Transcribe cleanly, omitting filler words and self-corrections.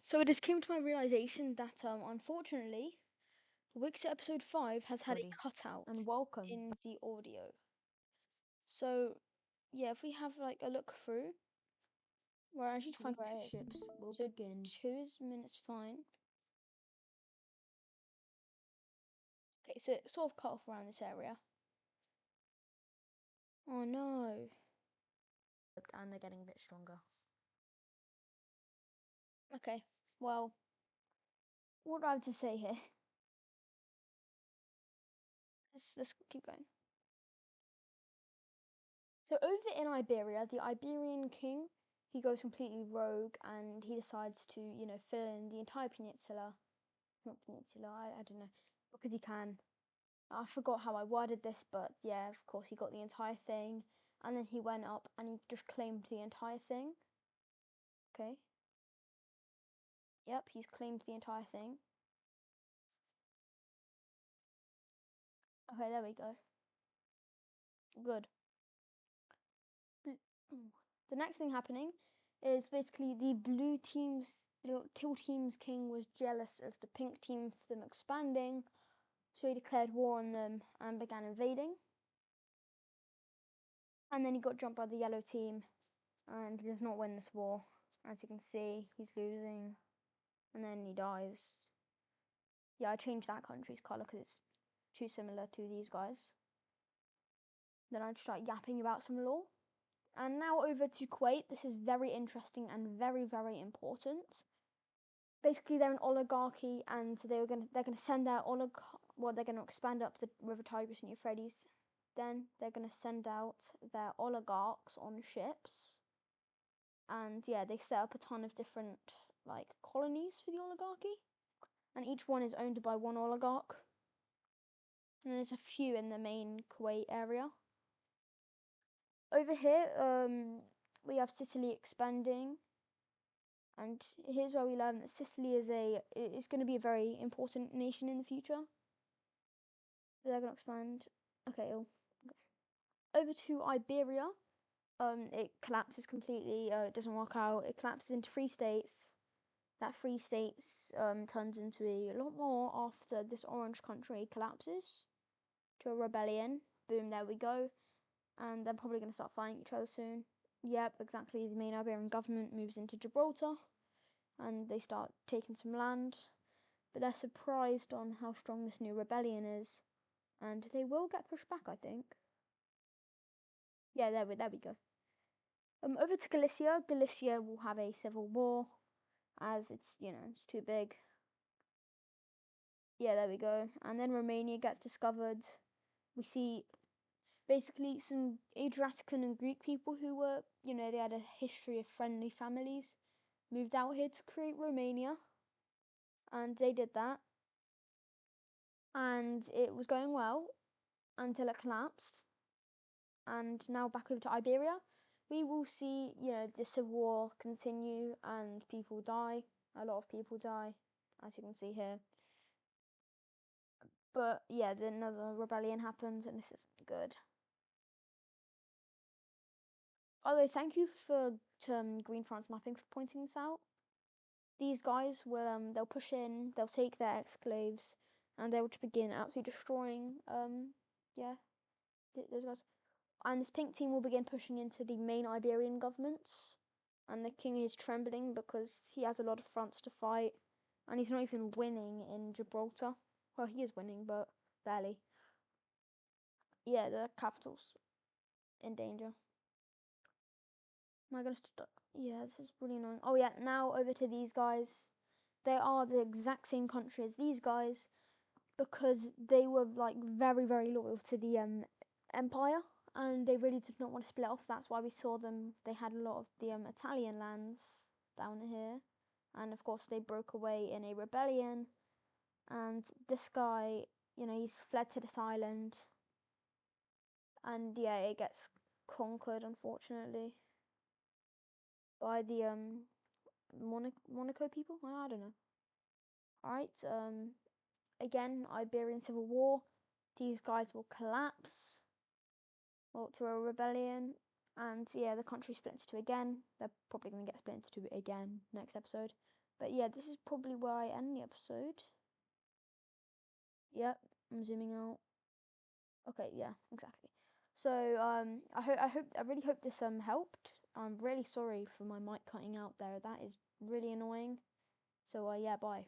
So it just came to my realization that unfortunately, wicso episode 5 has had a cutout And welcome. in the audio. So yeah, if we have like a look through, we're actually to find where it is. Ships will So begin. 2 minutes fine. Okay, so it's sort of cut off around this area. Oh no. And they're getting a bit stronger. Okay, well, what do I have to say here? Let's keep going. So over in Iberia, the Iberian king, he goes completely rogue and he decides to, fill in the entire peninsula. Not peninsula, I don't know, because he can. I forgot how I worded this, but yeah, of course he got the entire thing, and then he went up and he just claimed the entire thing. Okay. Yep, he's claimed the entire thing. Okay, there we go. Good. The next thing happening is basically the teal team's king was jealous of the pink team for them expanding, so he declared war on them and began invading. And then he got jumped by the yellow team and he does not win this war. As you can see, he's losing and then he dies. Yeah, I changed that country's colour because it's too similar to these guys. Then I'd start yapping about some law. And now over to Kuwait. This is very interesting and very, very important. Basically, they're an oligarchy, and they're gonna send out they're gonna expand up the River Tigris and Euphrates. Then they're gonna send out their oligarchs on ships, and yeah, they set up a ton of different like colonies for the oligarchy, and each one is owned by one oligarch. And there's a few in the main Kuwait area. Over here, we have Sicily expanding, and here's where we learn that Sicily is going to be a very important nation in the future. They're going to expand. Okay, over to Iberia. It collapses completely. It doesn't work out. It collapses into 3 states. That 3 states turns into a lot more after this orange country collapses to a rebellion. Boom, there we go. And they're probably going to start fighting each other soon. Yep, exactly. The main Iberian government moves into Gibraltar and they start taking some land. But they're surprised on how strong this new rebellion is. And they will get pushed back, I think. Yeah, there we go. Over to Galicia. Galicia will have a civil war as it's too big. Yeah, there we go. And then Romania gets discovered. We see basically some Adriatic and Greek people who were, they had a history of friendly families, moved out here to create Romania, and they did that. And it was going well until it collapsed. And now back over to Iberia, we will see, the civil war continue and people die. A lot of people die, as you can see here. But yeah, then another rebellion happens, and this isn't good. By the way, thank you for Green France Mapping for pointing this out. These guys will they'll push in, they'll take their exclaves, and they will just begin absolutely destroying those guys. And this pink team will begin pushing into the main Iberian governments. And the king is trembling because he has a lot of fronts to fight, and he's not even winning in Gibraltar. Well, he is winning, but barely. Yeah, the capital's in danger. Am I gonna stop? Yeah, this is really annoying. Oh yeah, now over to these guys. They are the exact same country as these guys because they were like very, very loyal to the empire, and they really did not want to split off. That's why we saw them. They had a lot of the Italian lands down here, and of course they broke away in a rebellion. And this guy, he's fled to this island, and yeah, it gets conquered unfortunately by the Monaco people. I don't know. All right. Again, Iberian Civil War. These guys will collapse. Well, to a rebellion, and yeah, the country split into two again. They're probably going to get split into two again next episode. But yeah, this is probably where I end the episode. Yep, I'm zooming out. Okay, yeah, exactly. So I really hope this helped. I'm really sorry for my mic cutting out there. That is really annoying. So yeah, bye.